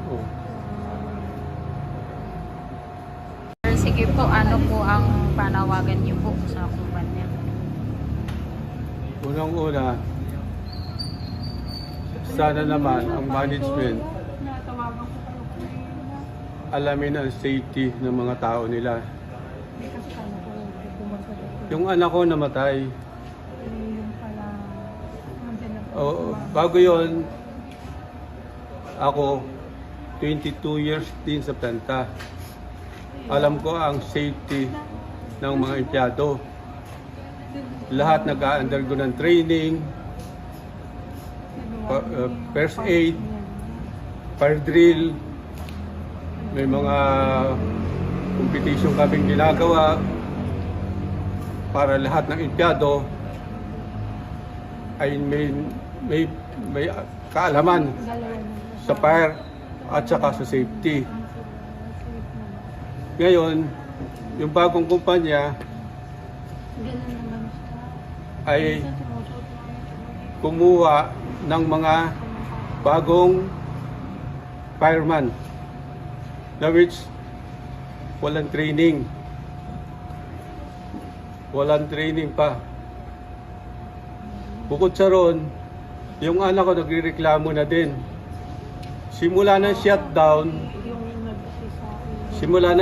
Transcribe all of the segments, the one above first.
Oh. Sige po, ano po ang panawagan niyo po sa kumpanya? Unang-una, sana naman ang management alamin ang safety ng mga tao nila. Yung anak ko namatay. Bago yon, ako 22 years din sa planta. Alam ko ang safety ng mga empleyado. Lahat nag-undergo ng training, first aid, fire drill, may mga competition kaming ginagawa para lahat ng empleyado ay may kaalaman sa fire at saka sa safety. Ngayon, yung bagong kumpanya ay kumuha ng mga bagong fireman na which walang training. Walang training pa. Bukod sa ron, yung anak ko nagrereklamo na din. Simula ng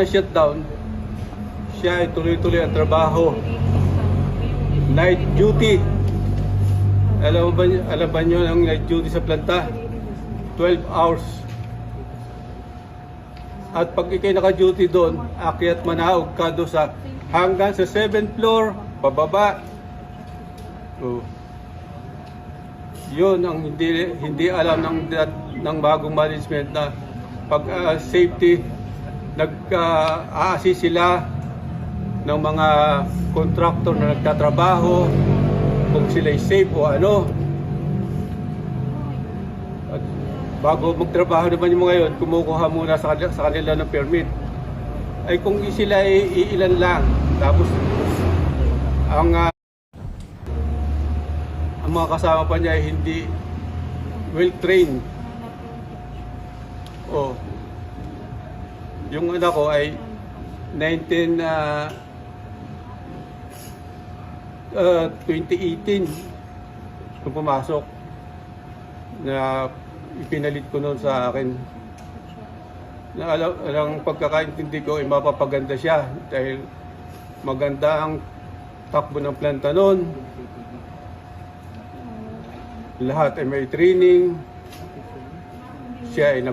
shutdown, siya ay tuloy-tuloy ang trabaho. Night duty. Alam ba nyo ang night duty sa planta? 12 hours. At pag ikay naka-duty doon, akyat manaog ka doon sa hanggang sa 7th floor, pababa. Oh. Yun ang hindi alam ng bagong management na pag safety, nag-a-assist sila ng mga contractor na nagtatrabaho kung sila'y safe o ano. At bago magtrabaho naman yung mga yun, kumukuha muna sa kanila ng permit. Ay kung sila ay iilan lang, tapos ang mga kasama pa niya ay hindi well-trained. Oh. Yung anak ko ay 2018 nung pumasok na ipinalit ko noon sa akin. Na alang pagkakaintindi ko ay mapapaganda siya dahil maganda ang takbo ng planta noon. Lahat ay may training. Siya ay